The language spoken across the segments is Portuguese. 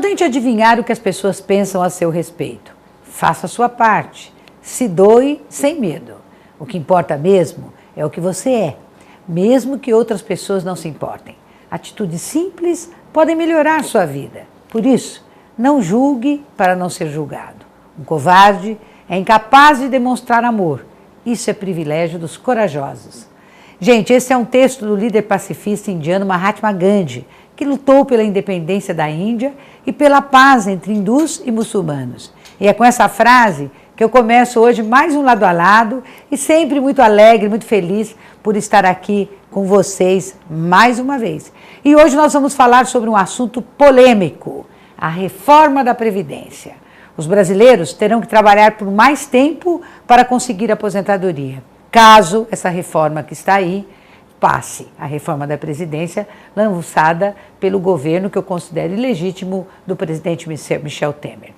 tente adivinhar o que as pessoas pensam a seu respeito. Faça a sua parte. Se doe sem medo. O que importa mesmo é o que você é, mesmo que outras pessoas não se importem. Atitudes simples podem melhorar sua vida. Por isso, não julgue para não ser julgado. Um covarde é incapaz de demonstrar amor. Isso é privilégio dos corajosos. Gente, esse é um texto do líder pacifista indiano Mahatma Gandhi, que lutou pela independência da Índia e pela paz entre hindus e muçulmanos. E é com essa frase que eu começo hoje mais um Lado a Lado e sempre muito alegre, muito feliz por estar aqui com vocês mais uma vez. E hoje nós vamos falar sobre um assunto polêmico, a reforma da Previdência. Os brasileiros terão que trabalhar por mais tempo para conseguir aposentadoria, caso essa reforma que está aí passe, a reforma da Previdência lançada pelo governo que eu considero ilegítimo do presidente Michel Temer.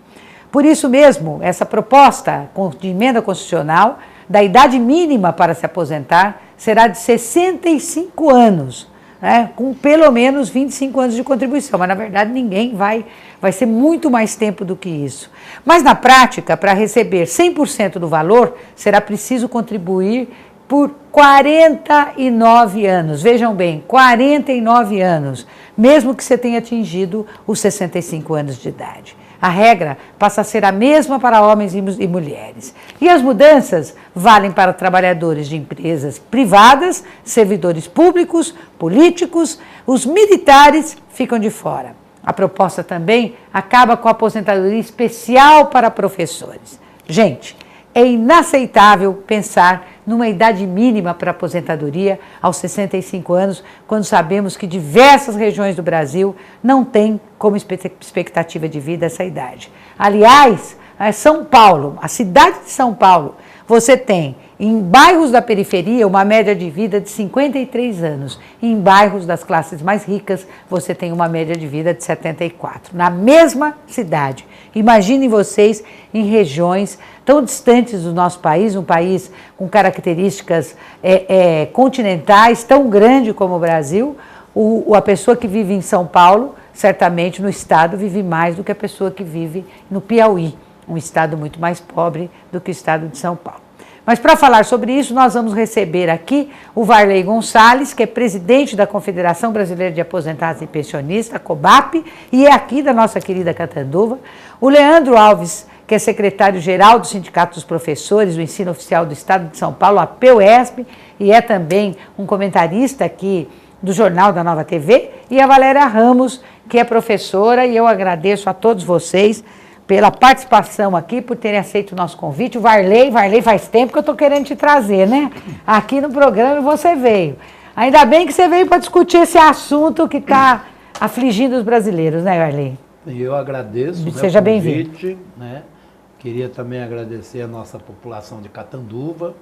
Por isso mesmo, essa proposta de emenda constitucional da idade mínima para se aposentar será de 65 anos, né, com pelo menos 25 anos de contribuição, mas na verdade ninguém vai ser muito mais tempo do que isso. Mas na prática, para receber 100% do valor, será preciso contribuir por 49 anos, vejam bem, 49 anos, mesmo que você tenha atingido os 65 anos de idade. A regra passa a ser a mesma para homens e mulheres. E as mudanças valem para trabalhadores de empresas privadas, servidores públicos, políticos, os militares ficam de fora. A proposta também acaba com a aposentadoria especial para professores. Gente, é inaceitável pensar numa idade mínima para aposentadoria aos 65 anos, quando sabemos que diversas regiões do Brasil não têm como expectativa de vida essa idade. Aliás, São Paulo, a cidade de São Paulo, você tem em bairros da periferia uma média de vida de 53 anos. Em bairros das classes mais ricas, você tem uma média de vida de 74. Na mesma cidade. Imaginem vocês em regiões tão distantes do nosso país, um país com características continentais, tão grande como o Brasil, a pessoa que vive em São Paulo, certamente no estado, vive mais do que a pessoa que vive no Piauí, um estado muito mais pobre do que o estado de São Paulo. Mas para falar sobre isso, nós vamos receber aqui o Varley Gonçalves, que é presidente da Confederação Brasileira de Aposentados e Pensionistas, a COBAP, e é aqui da nossa querida Catanduva, o Leandro Alves, que é secretário-geral do Sindicato dos Professores do Ensino Oficial do Estado de São Paulo, a PEUESP, e é também um comentarista aqui do Jornal da Nova TV, e a Valéria Ramos, que é professora, e eu agradeço a todos vocês pela participação aqui, por terem aceito o nosso convite. O Varley faz tempo que eu estou querendo te trazer, né? Aqui no programa você veio. Ainda bem que você veio para discutir esse assunto que está afligindo os brasileiros, né, Varley? Eu agradeço o Seja convite, né? Queria também agradecer a nossa população de Catanduva.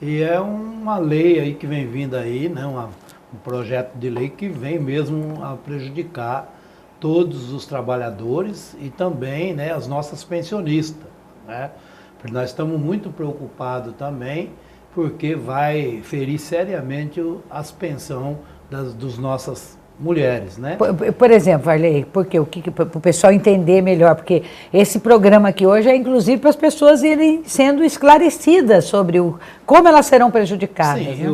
E é uma lei aí que vem vindo aí, né? Um projeto de lei que vem mesmo a prejudicar todos os trabalhadores e também, né, as nossas pensionistas, né? Porque nós estamos muito preocupados também, porque vai ferir seriamente as pensões dos nossas mulheres, né? Por exemplo, Varley, porque para o pessoal entender melhor, porque esse programa aqui hoje é inclusive para as pessoas irem sendo esclarecidas sobre como elas serão prejudicadas. Sim, né?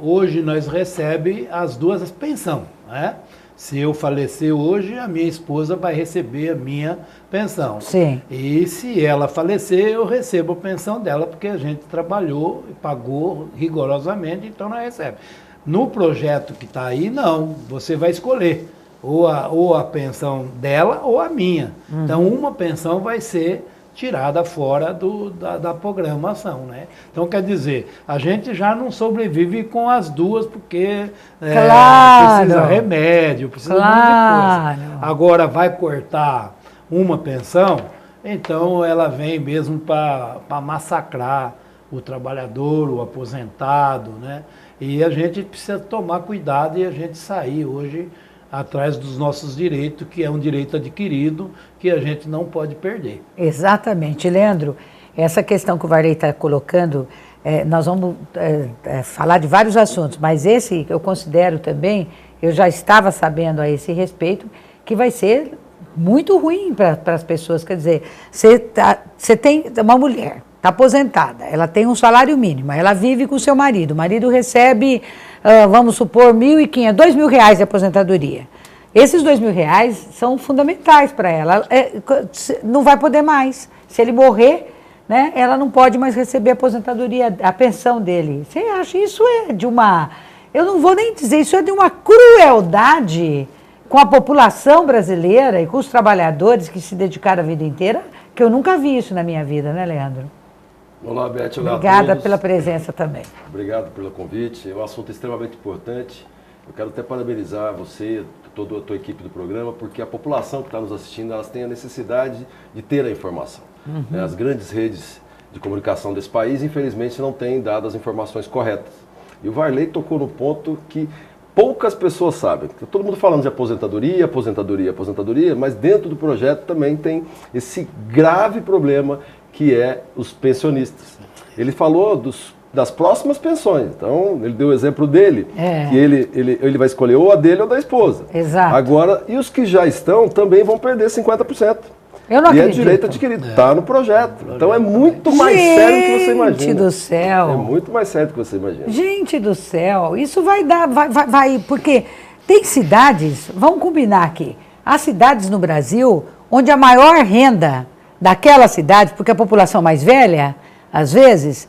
Hoje nós recebemos as duas pensões, né? Se eu falecer hoje, a minha esposa vai receber a minha pensão. Sim. E se ela falecer, eu recebo a pensão dela, porque a gente trabalhou e pagou rigorosamente, então nós recebemos. No projeto que está aí, não. Você vai escolher ou a pensão dela ou a minha. Então, uma pensão vai ser tirada fora da programação, né? Então, quer dizer, a gente já não sobrevive com as duas, porque precisa remédio, precisa de muita coisa. Agora, vai cortar uma pensão, então ela vem mesmo para massacrar o trabalhador, o aposentado, né? E a gente precisa tomar cuidado e a gente sair hoje atrás dos nossos direitos, que é um direito adquirido, que a gente não pode perder. Exatamente. Leandro, essa questão que o Varley está colocando, nós vamos falar de vários assuntos, mas esse eu considero também, eu já estava sabendo a esse respeito, que vai ser muito ruim para as pessoas. Quer dizer, você tem uma mulher, está aposentada, ela tem um salário mínimo, ela vive com o seu marido, o marido recebe, vamos supor, R$ 1.500, R$ 2.000 de aposentadoria. Esses R$ 2.000 são fundamentais para ela, não vai poder mais. Se ele morrer, né, ela não pode mais receber a aposentadoria, a pensão dele. Você acha isso de uma... Eu não vou nem dizer, isso é de uma crueldade com a população brasileira e com os trabalhadores que se dedicaram a vida inteira, que eu nunca vi isso na minha vida, né, Leandro? Olá, Beth. Olá, obrigada pela presença também. Obrigado pelo convite. É um assunto extremamente importante. Eu quero até parabenizar você, toda a tua equipe do programa, porque a população que está nos assistindo, elas têm a necessidade de ter a informação. As grandes redes de comunicação desse país, infelizmente, não têm dado as informações corretas. E o Varley tocou no ponto que poucas pessoas sabem. Todo mundo falando de aposentadoria, aposentadoria, aposentadoria, mas dentro do projeto também tem esse grave problema que é os pensionistas. Ele falou das próximas pensões. Então, ele deu o exemplo dele, que ele vai escolher ou a dele ou da esposa. Exato. Agora, e os que já estão também vão perder 50%. Eu não acredito. E é direito adquirido, está no projeto. Então é muito mais sério do que você imagina. Gente do céu. É muito mais sério do que você imagina. Gente do céu, isso vai dar, vai, porque tem cidades, vamos combinar aqui, há cidades no Brasil onde a maior renda daquela cidade, porque a população mais velha, às vezes,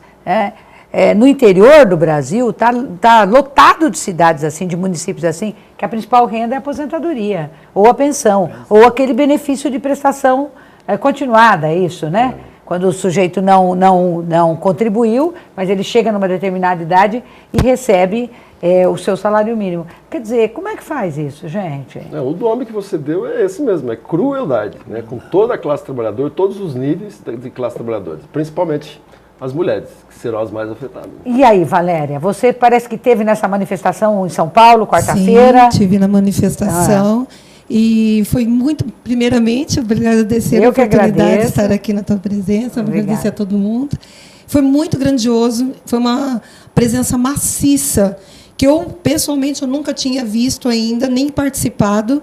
no interior do Brasil, tá lotado de cidades assim, de municípios assim, que a principal renda é a aposentadoria, ou a pensão, ou aquele benefício de prestação continuada, é isso, né? Quando o sujeito não contribuiu, mas ele chega numa determinada idade e recebe o seu salário mínimo. Quer dizer, como é que faz isso, gente? O nome que você deu é esse mesmo, é crueldade, né? Com toda a classe trabalhadora, todos os níveis de classe trabalhadora, principalmente as mulheres, que serão as mais afetadas. E aí, Valéria, você parece que esteve nessa manifestação em São Paulo, quarta-feira? Sim, estive na manifestação e foi muito, primeiramente, eu agradecer a oportunidade de estar aqui na tua presença, agradecer a todo mundo. Foi muito grandioso, foi uma presença maciça, que eu, pessoalmente, eu nunca tinha visto ainda, nem participado.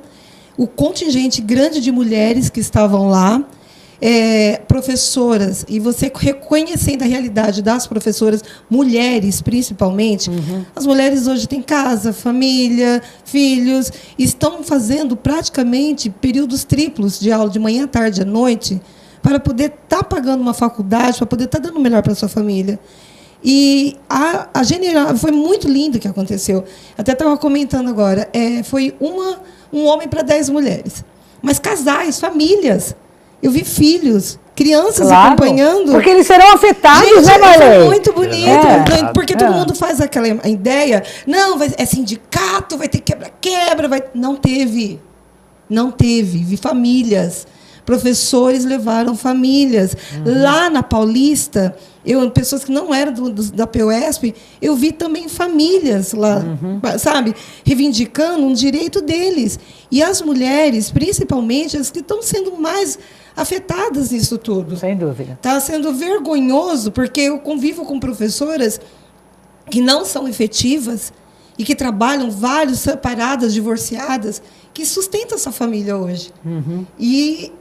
O contingente grande de mulheres que estavam lá, professoras, e você reconhecendo a realidade das professoras, mulheres principalmente, as mulheres hoje têm casa, família, filhos, estão fazendo praticamente períodos triplos de aula, de manhã, tarde, à noite, para poder estar pagando uma faculdade, para poder estar dando o melhor para a sua família. E a general, foi muito lindo o que aconteceu. Até estava comentando agora, foi um homem para 10 mulheres, mas casais, famílias. Eu vi filhos, crianças acompanhando. Porque eles serão afetados, gente, né, Marley? Foi muito bonito. Porque todo mundo faz aquela ideia. Não, é sindicato, vai ter quebra-quebra. Não teve. Não teve. Vi famílias. Professores levaram famílias. Lá na Paulista, pessoas que não eram da PUESP, eu vi também famílias lá, sabe, reivindicando um direito deles. E as mulheres, principalmente, as que estão sendo mais afetadas nisso tudo. Sem dúvida. Está sendo vergonhoso, porque eu convivo com professoras que não são efetivas e que trabalham vários separadas, divorciadas, que sustentam essa família hoje. E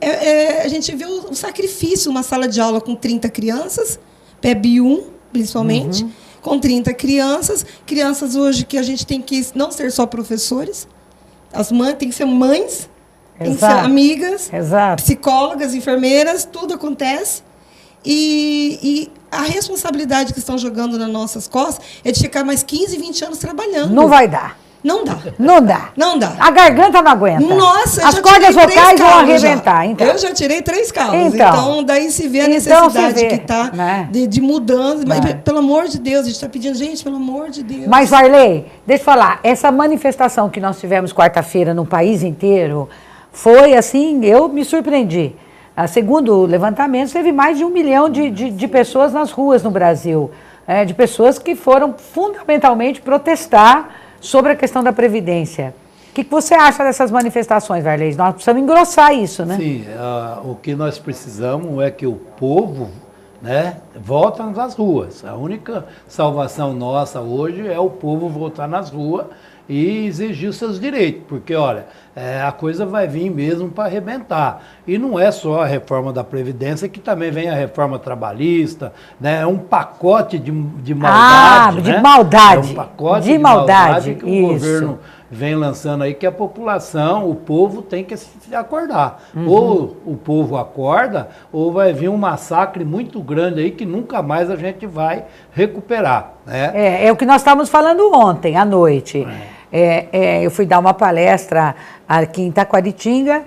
a gente vê o sacrifício, uma sala de aula com 30 crianças, PEB 1, principalmente, com 30 crianças hoje que a gente tem que não ser só professores, as mães têm que ser mães, tem que ser amigas, psicólogas, enfermeiras, tudo acontece. E a responsabilidade que estão jogando nas nossas costas é de ficar mais 15, 20 anos trabalhando. Não vai dar. Não dá. Não dá. Não dá. A garganta não aguenta. Nossa, as cordas vocais vão arrebentar. Então. Eu já tirei 3 calos. Então, daí se vê a necessidade que está, né, de mudança. Mas, pelo amor de Deus, a gente está pedindo, gente, pelo amor de Deus. Mas, Varley, deixa eu falar, essa manifestação que nós tivemos quarta-feira no país inteiro foi assim, eu me surpreendi. Segundo o levantamento, teve mais de 1 milhão de pessoas nas ruas no Brasil. De pessoas que foram fundamentalmente protestar sobre a questão da Previdência. O que você acha dessas manifestações, Varley? Nós precisamos engrossar isso, né? Sim, o que nós precisamos é que o povo, né, volte nas ruas. A única salvação nossa hoje é o povo voltar nas ruas e exigir os seus direitos, porque, olha, a coisa vai vir mesmo para arrebentar. E não é só a reforma da Previdência, que também vem a reforma trabalhista, né? É um pacote de maldade. De maldade. É um pacote de maldade que o governo vem lançando aí, que a população, o povo tem que se acordar. Ou o povo acorda, ou vai vir um massacre muito grande aí que nunca mais a gente vai recuperar. Né? É o que nós estávamos falando ontem, à noite. Eu fui dar uma palestra aqui em Taquaritinga.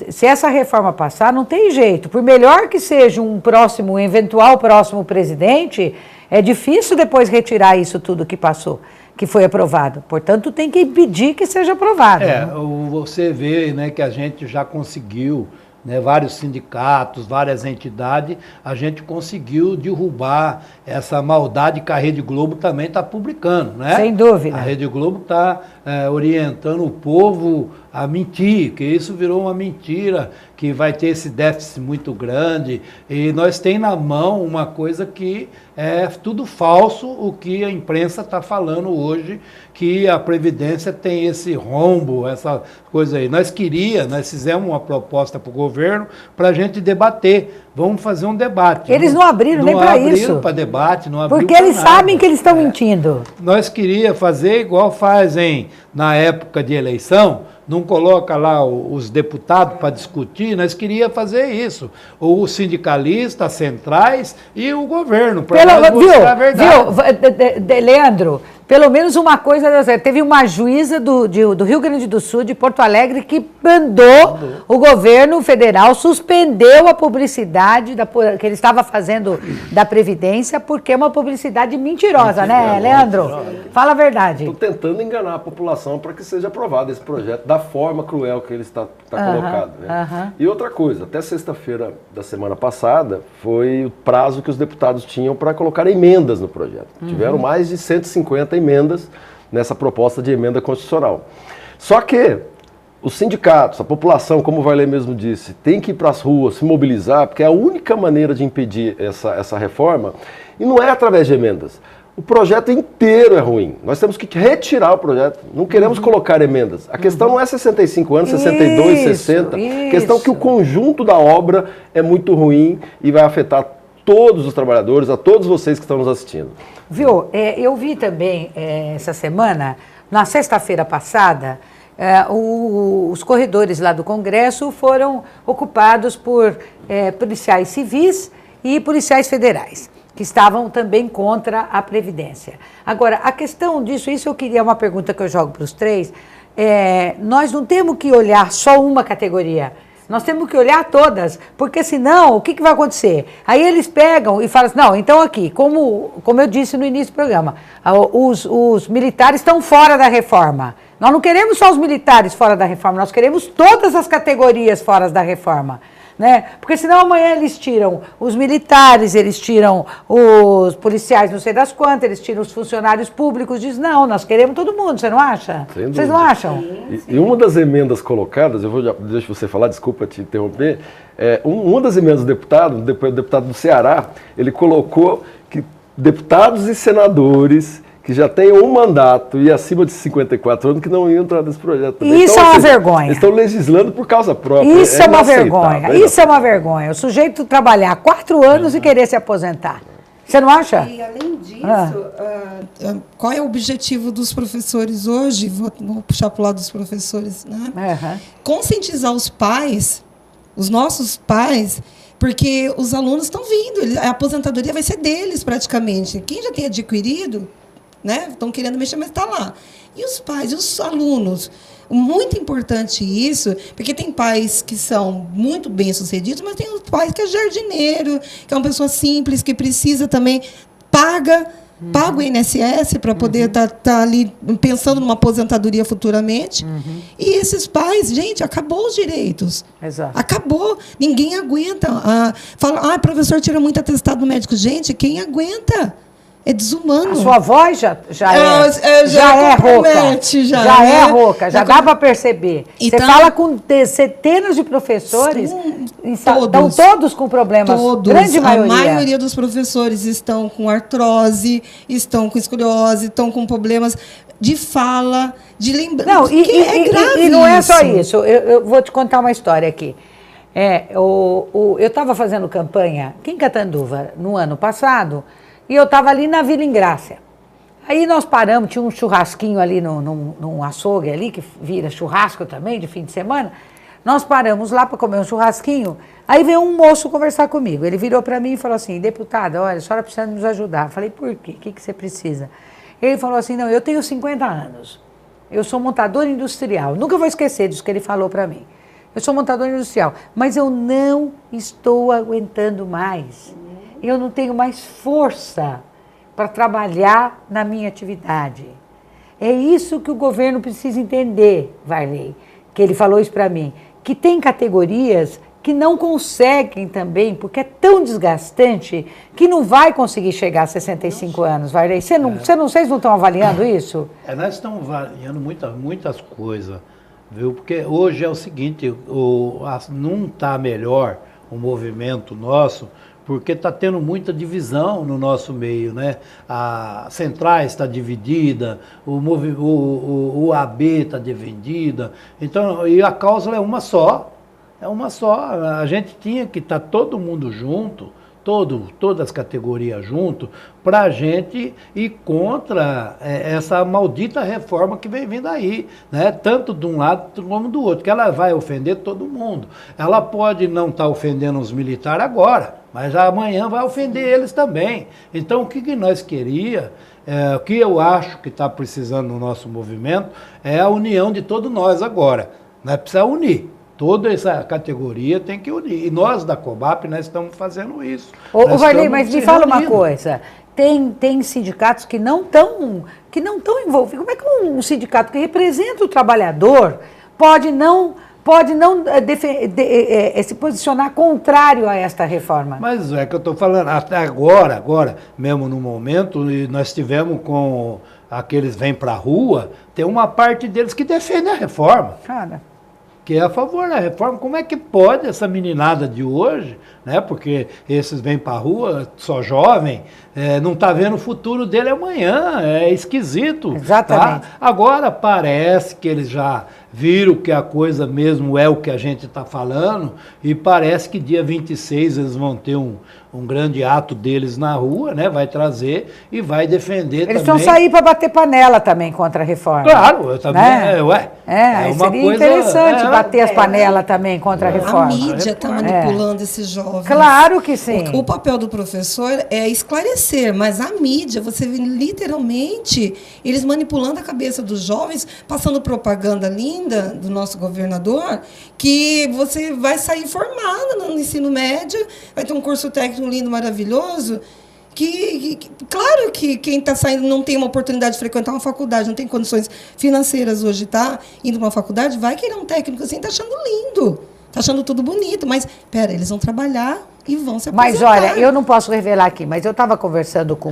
Se essa reforma passar, não tem jeito. Por melhor que seja um eventual próximo presidente, é difícil depois retirar isso tudo que passou, que foi aprovado. Portanto, tem que impedir que seja aprovado. Né? Você vê, né, que a gente já conseguiu, né, vários sindicatos, várias entidades, a gente conseguiu derrubar essa maldade que a Rede Globo também está publicando, né? Sem dúvida. A Rede Globo está orientando o povo a mentir, que isso virou uma mentira, que vai ter esse déficit muito grande, e nós temos na mão uma coisa que é tudo falso, o que a imprensa está falando hoje, que a Previdência tem esse rombo, essa coisa aí. Nós fizemos uma proposta para o governo para a gente debater. Vamos fazer um debate. Eles não abriram nem para isso. Não abriram para debate, não abriram porque eles nada. sabem que eles estão mentindo. Nós queríamos fazer igual fazem na época de eleição, não coloca lá os deputados para discutir, nós queríamos fazer isso. Os sindicalistas, centrais e o governo, para nós mostrar a verdade. Leandro, pelo menos uma coisa, teve uma juíza do Rio Grande do Sul, de Porto Alegre, que mandou o governo federal suspendeu a publicidade que ele estava fazendo da Previdência, porque é uma publicidade mentirosa, né, Leandro? Fala a verdade. Estou tentando enganar a população para que seja aprovado esse projeto da forma cruel que ele está colocado. Né? E outra coisa, até sexta-feira da semana passada foi o prazo que os deputados tinham para colocar emendas no projeto. Tiveram mais de 150 emendas nessa proposta de emenda constitucional. Só que os sindicatos, a população, como o Varley mesmo disse, tem que ir para as ruas, se mobilizar, porque é a única maneira de impedir essa reforma, e não é através de emendas. O projeto inteiro é ruim. Nós temos que retirar o projeto. Não queremos colocar emendas. A questão não é 65 anos, 62, 60. A questão é que o conjunto da obra é muito ruim e vai afetar todos os trabalhadores, a todos vocês que estão nos assistindo. Viu? Eu vi também essa semana, na sexta-feira passada, os corredores lá do Congresso foram ocupados por policiais civis e policiais federais, que estavam também contra a Previdência. Agora, a questão disso, uma pergunta que eu jogo para os três, nós não temos que olhar só uma categoria, nós temos que olhar todas, porque senão, o que vai acontecer? Aí eles pegam e falam assim, não, então aqui, como eu disse no início do programa, os militares estão fora da reforma. Nós não queremos só os militares fora da reforma, nós queremos todas as categorias fora da reforma. Né? Porque senão amanhã eles tiram os militares, eles tiram os policiais, não sei das quantas, eles tiram os funcionários públicos, diz não, nós queremos todo mundo, você não acha? Vocês não acham? E uma das emendas colocadas, deixa você falar, desculpa te interromper, uma das emendas do deputado do Ceará, ele colocou que deputados e senadores que já têm um mandato e acima de 54 anos que não iam entrar nesse projeto também. Isso então, é uma vergonha. Eles estão legislando por causa própria. Isso é uma vergonha. Isso é uma vergonha. O sujeito trabalhar 4 anos e querer se aposentar. Você não acha? E além disso, qual é o objetivo dos professores hoje? Vou puxar para o lado dos professores, né? Conscientizar os pais, os nossos pais, porque os alunos estão vindo, a aposentadoria vai ser deles praticamente. Quem já tem adquirido, né? Estão querendo mexer, mas está lá. E os pais, e os alunos? Muito importante isso, porque tem pais que são muito bem-sucedidos, mas tem os pais que é jardineiro, que é uma pessoa simples, que precisa também, paga o INSS para poder estar ali pensando numa aposentadoria futuramente. E esses pais, gente, acabou os direitos. Exato. Acabou. Ninguém aguenta. Fala, professor tira muito atestado médico. Gente, quem aguenta? É desumano. A sua voz já é rouca. Já é rouca, já dá para perceber. Então, você fala com centenas de professores, estão todos com problemas. Todos. Grande maioria. A maioria dos professores estão com artrose, estão com escoliose, estão com problemas de fala, de lembrança. Não, É grave e não é só isso. isso. Eu vou te contar uma história aqui. Eu estava fazendo campanha aqui em Catanduva no ano passado e eu estava ali na Vila Ingrácia. Aí nós paramos, tinha um churrasquinho ali num açougue ali, que vira churrasco também, de fim de semana. Nós paramos lá para comer um churrasquinho. Aí veio um moço conversar comigo. Ele virou para mim e falou assim: deputada, olha, a senhora precisa nos ajudar. Eu falei: por quê? O que você precisa? Ele falou assim: não, eu tenho 50 anos. Eu sou montador industrial. Nunca vou esquecer disso que ele falou para mim. Eu sou montador industrial, mas eu não estou aguentando mais. Eu não tenho mais força para trabalhar na minha atividade. É isso que o governo precisa entender, Varley, que ele falou isso para mim, que tem categorias que não conseguem também, porque é tão desgastante, que não vai conseguir chegar a 65 anos, Varley. Vocês não estão avaliando isso? Nós estamos avaliando muitas coisas, viu? Porque hoje é o seguinte, não está melhor o movimento nosso, porque está tendo muita divisão no nosso meio, né? A Centrais está dividida, o AB está dividida, então, e a causa é uma só, a gente tinha que estar todo mundo junto, todas as categorias junto, para a gente ir contra essa maldita reforma que vem vindo aí, né? Tanto de um lado como do outro, que ela vai ofender todo mundo. Ela pode não estar ofendendo os militares agora, mas amanhã vai ofender eles também. Então, o que nós queríamos, o que eu acho que está precisando no nosso movimento, é a união de todos nós agora. Nós precisamos unir. Toda essa categoria tem que unir. E nós, da Cobap, nós estamos fazendo isso. Ô Varley, mas me fala uma coisa. Tem sindicatos que não estão envolvidos. Como é que um sindicato que representa o trabalhador pode não se posicionar contrário a esta reforma? Mas é que eu estou falando, até agora, mesmo no momento, nós tivemos com aqueles vêm para a rua, tem uma parte deles que defende a reforma. Cara, que é a favor da reforma. Como é que pode essa meninada de hoje, né? Porque esses vêm para a rua, só jovem, não está vendo o futuro dele amanhã, é esquisito. Exatamente. Tá? Agora parece que eles já viram que a coisa mesmo é o que a gente está falando, e parece que dia 26 eles vão ter um grande ato deles na rua, né? Vai trazer e vai defender eles também. vão sair para bater panela também contra a reforma. Claro, eu também, né? Uma seria coisa, interessante bater as panelas também contra a reforma. A mídia está manipulando esses jovens. Claro que sim. O papel do professor é esclarecer, mas a mídia, você vê literalmente eles manipulando a cabeça dos jovens, passando propaganda linda do nosso governador, que você vai sair formado no ensino médio, vai ter um curso técnico lindo, maravilhoso, claro que quem está saindo não tem uma oportunidade de frequentar uma faculdade, não tem condições financeiras hoje, tá? Indo para uma faculdade, vai querer um técnico assim, tá achando lindo, tá achando tudo bonito, mas, eles vão trabalhar e vão se aposentar. Mas, olha, eu não posso revelar aqui, mas eu estava conversando com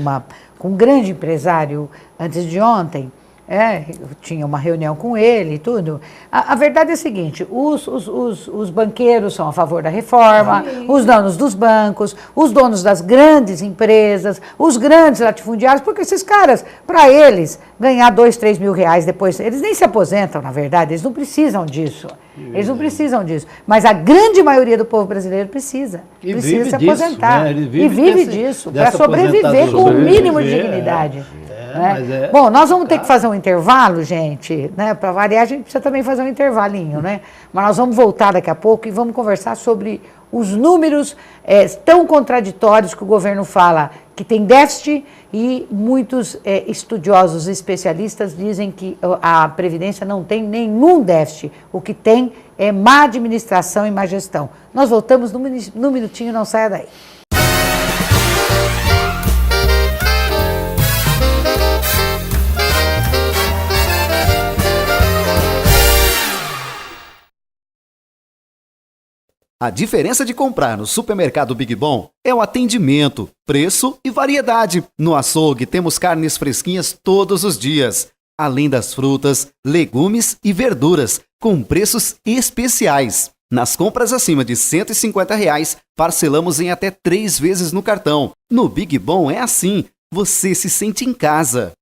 um grande empresário antes de ontem, eu tinha uma reunião com ele e tudo. A verdade é a seguinte, os banqueiros são a favor da reforma, os donos dos bancos, os donos das grandes empresas, os grandes latifundiários, porque esses caras, para eles, ganhar 2, 3 mil reais depois, eles nem se aposentam, na verdade, eles não precisam disso. Eles não precisam disso. Mas a grande maioria do povo brasileiro precisa se aposentar. Né? E vive disso, para sobreviver com o mínimo de dignidade. Né? Bom, nós vamos ter que fazer um intervalo, gente, né? Para variar, a gente precisa também fazer um intervalinho, né? Mas nós vamos voltar daqui a pouco e vamos conversar sobre os números tão contraditórios que o governo fala que tem déficit, e muitos estudiosos e especialistas dizem que a Previdência não tem nenhum déficit. O que tem é má administração e má gestão. Nós voltamos no minutinho, não saia daí. A diferença de comprar no supermercado Big Bom é o atendimento, preço e variedade. No açougue temos carnes fresquinhas todos os dias, além das frutas, legumes e verduras, com preços especiais. Nas compras acima de R$ 150, parcelamos em até 3 vezes no cartão. No Big Bom é assim, você se sente em casa.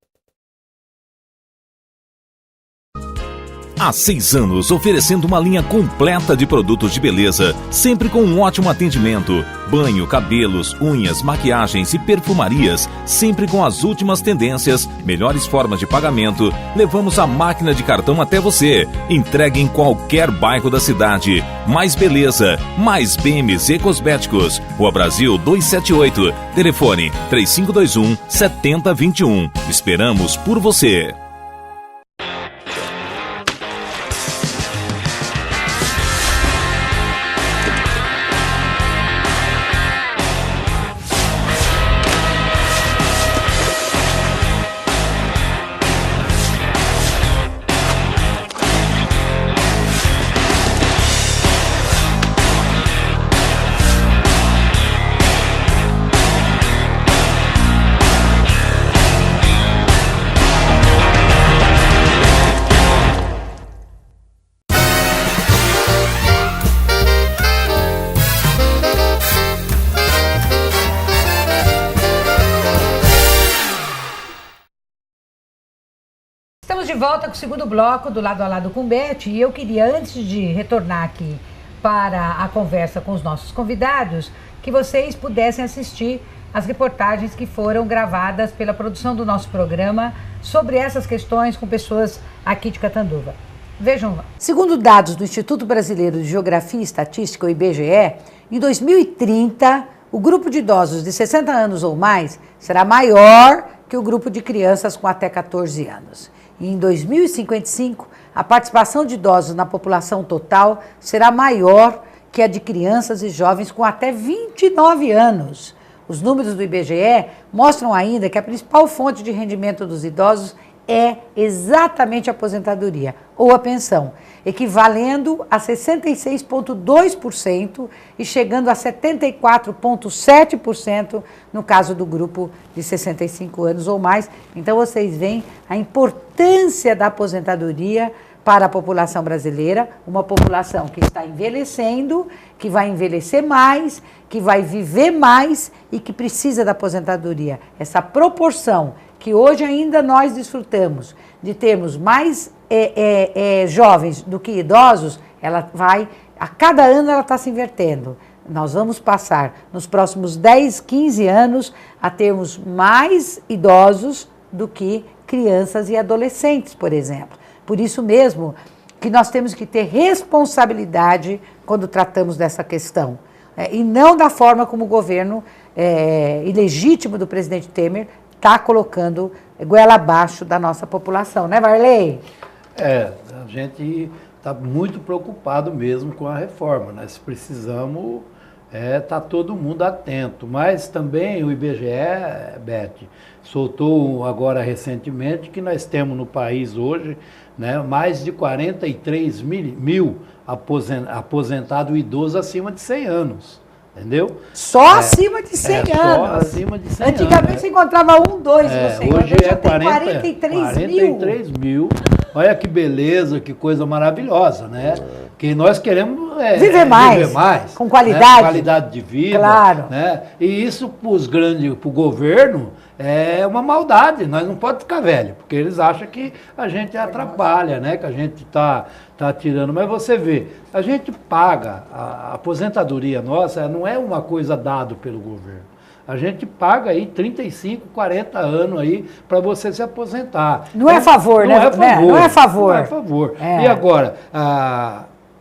Há 6 anos, oferecendo uma linha completa de produtos de beleza, sempre com um ótimo atendimento. Banho, cabelos, unhas, maquiagens e perfumarias, sempre com as últimas tendências, melhores formas de pagamento. Levamos a máquina de cartão até você. Entregue em qualquer bairro da cidade. Mais beleza, mais BMZ Cosméticos. Rua Brasil 278. Telefone 3521-7021. Esperamos por você. De volta com o segundo bloco do Lado a Lado com Beth, e eu queria, antes de retornar aqui para a conversa com os nossos convidados, que vocês pudessem assistir as reportagens que foram gravadas pela produção do nosso programa sobre essas questões com pessoas aqui de Catanduva. Vejam. Segundo dados do Instituto Brasileiro de Geografia e Estatística, o IBGE, em 2030, o grupo de idosos de 60 anos ou mais será maior que o grupo de crianças com até 14 anos. E em 2055, a participação de idosos na população total será maior que a de crianças e jovens com até 29 anos. Os números do IBGE mostram ainda que a principal fonte de rendimento dos idosos é exatamente a aposentadoria ou a pensão, equivalendo a 66,2% e chegando a 74,7% no caso do grupo de 65 anos ou mais. Então vocês veem a importância da aposentadoria para a população brasileira, uma população que está envelhecendo, que vai envelhecer mais, que vai viver mais e que precisa da aposentadoria. Essa proporção que hoje ainda nós desfrutamos de termos mais jovens do que idosos, ela vai, a cada ano ela está se invertendo. Nós vamos passar nos próximos 10, 15 anos a termos mais idosos do que crianças e adolescentes, por exemplo. Por isso mesmo que nós temos que ter responsabilidade quando tratamos dessa questão. E não da forma como o governo ilegítimo do presidente Temer está colocando goela abaixo da nossa população, né, Varley? A gente está muito preocupado mesmo com a reforma, né? Se precisamos, tá todo mundo atento. Mas também o IBGE, Beth, soltou agora recentemente que nós temos no país hoje, né, mais de 43 mil aposentados idosos acima de 100 anos. Entendeu? Só acima de 100 anos. Só acima de 100 anos. Antigamente você encontrava 1, 2 no 100. Hoje é 43 mil. Olha que beleza, que coisa maravilhosa, né? Que nós queremos viver mais, com qualidade. Né? Qualidade de vida. Claro. Né? E isso para o governo é uma maldade. Nós não podemos ficar velho, porque eles acham que a gente atrapalha, né? Que a gente está tirando. Mas você vê, a gente paga, a aposentadoria nossa não é uma coisa dada pelo governo. A gente paga aí 35, 40 anos aí para você se aposentar. Não é favor, né? Não é favor. Não é favor. E agora,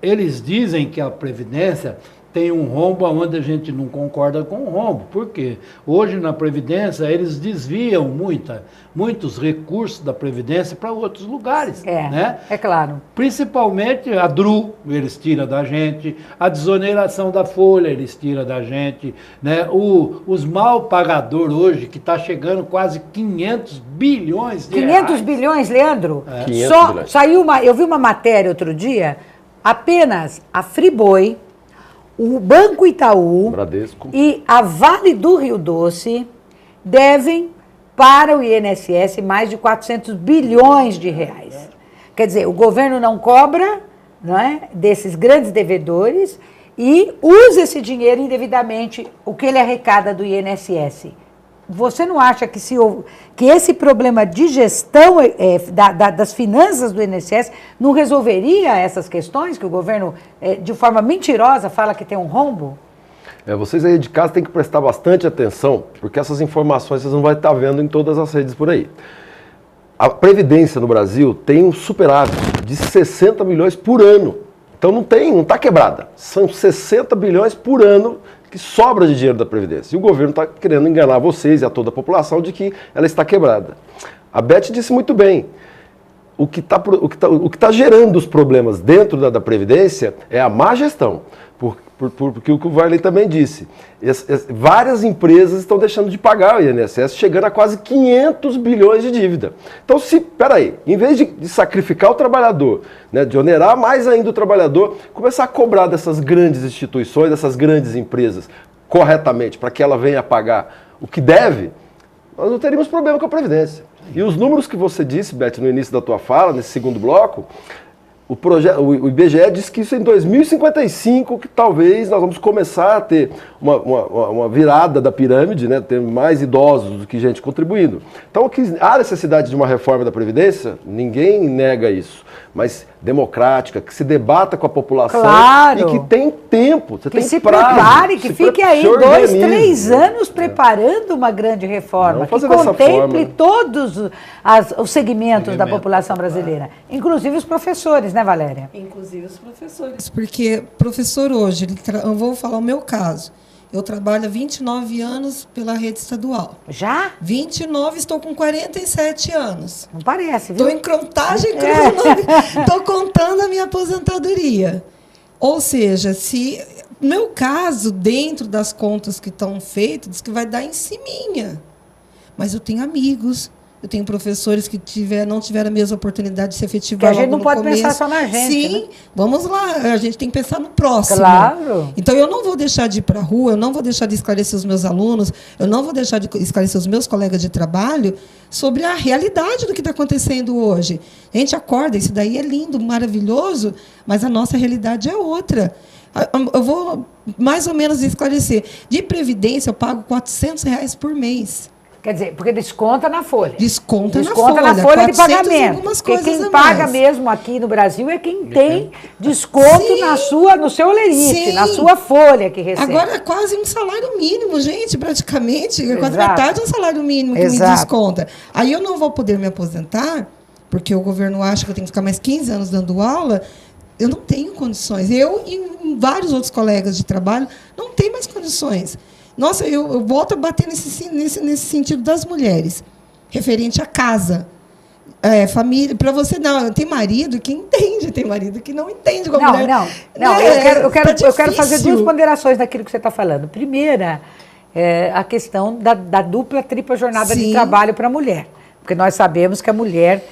eles dizem que a Previdência tem um rombo onde a gente não concorda com o rombo. Por quê? Hoje na Previdência eles desviam muitos recursos da Previdência para outros lugares. Né? É claro. Principalmente a DRU, eles tiram da gente, a desoneração da folha, eles tiram da gente, né? Os mal pagadores hoje, que está chegando quase 500 bilhões de reais. 500 bilhões, Leandro? 500 bilhões. Saiu eu vi uma matéria outro dia, apenas a Friboi, o Banco Itaú Bradesco e a Vale do Rio Doce devem para o INSS mais de 400 bilhões de reais. Quer dizer, o governo não cobra, não é, desses grandes devedores e usa esse dinheiro indevidamente. O que ele arrecada do INSS? você não acha que, que esse problema de gestão das finanças do INSS não resolveria essas questões que o governo, de forma mentirosa, fala que tem um rombo? Vocês aí de casa têm que prestar bastante atenção, porque essas informações vocês não vão estar vendo em todas as redes por aí. A Previdência no Brasil tem um superávit de 60 milhões por ano. Então não está quebrada. São 60 bilhões por ano que sobra de dinheiro da Previdência. E o governo está querendo enganar vocês e a toda a população de que ela está quebrada. A Beth disse muito bem. O que tá gerando os problemas dentro da Previdência é a má gestão. Porque o que o Varley também disse, várias empresas estão deixando de pagar o INSS, chegando a quase 500 bilhões de dívida. Então, em vez de sacrificar o trabalhador, né, de onerar mais ainda o trabalhador, começar a cobrar dessas grandes instituições, dessas grandes empresas, corretamente, para que ela venha pagar o que deve, nós não teríamos problema com a Previdência. E os números que você disse, Beth, no início da tua fala, nesse segundo bloco, o IBGE diz que isso é em 2055 que talvez nós vamos começar a ter uma virada da pirâmide, né? Ter mais idosos do que gente contribuindo. Então, há necessidade de uma reforma da Previdência, ninguém nega isso, mas democrática, que se debata com a população, claro, e que tem tempo, que tem se prazo, prepare, que fique aí 2, 3 anos né? preparando uma grande reforma, que fazer dessa contemple forma, todos os segmentos da população brasileira, inclusive os professores, né, Valéria? Inclusive os professores. Porque professor hoje, eu vou falar o meu caso, eu trabalho há 29 anos pela rede estadual. Já? 29, estou com 47 anos. Não parece, viu? Estou em contagem, estou contando a minha aposentadoria. Ou seja, se meu caso, dentro das contas que estão feitas, diz que vai dar em ciminha. Mas eu tenho amigos, eu tenho professores que não tiveram a mesma oportunidade de se efetivar. Que a gente não pode começo. pensar só na gente. Sim, né? Vamos lá, a gente tem que pensar no próximo. Claro. Então eu não vou deixar de ir para a rua, eu não vou deixar de esclarecer os meus alunos, eu não vou deixar de esclarecer os meus colegas de trabalho sobre a realidade do que está acontecendo hoje. A gente acorda, isso daí é lindo, maravilhoso, mas a nossa realidade é outra. Eu vou mais ou menos esclarecer. De previdência, eu pago R$400 por mês. Quer dizer, porque desconta na folha. Desconta na folha de pagamento. Porque quem paga mesmo aqui no Brasil é quem tem desconto no seu olerite, na sua folha que recebe. Agora é quase um salário mínimo, gente, praticamente. É quase metade do salário mínimo que me desconta. Aí eu não vou poder me aposentar, porque o governo acha que eu tenho que ficar mais 15 anos dando aula. Eu não tenho condições. Eu e vários outros colegas de trabalho não têm mais condições. Nossa, eu volto a bater nesse sentido das mulheres, referente à casa, família. Para você, não, tem marido que entende, tem marido que não entende. Como mulher. Não, eu quero fazer 2 ponderações daquilo que você está falando. Primeira, a questão da dupla, tripla jornada de trabalho para a mulher. Porque nós sabemos que a mulher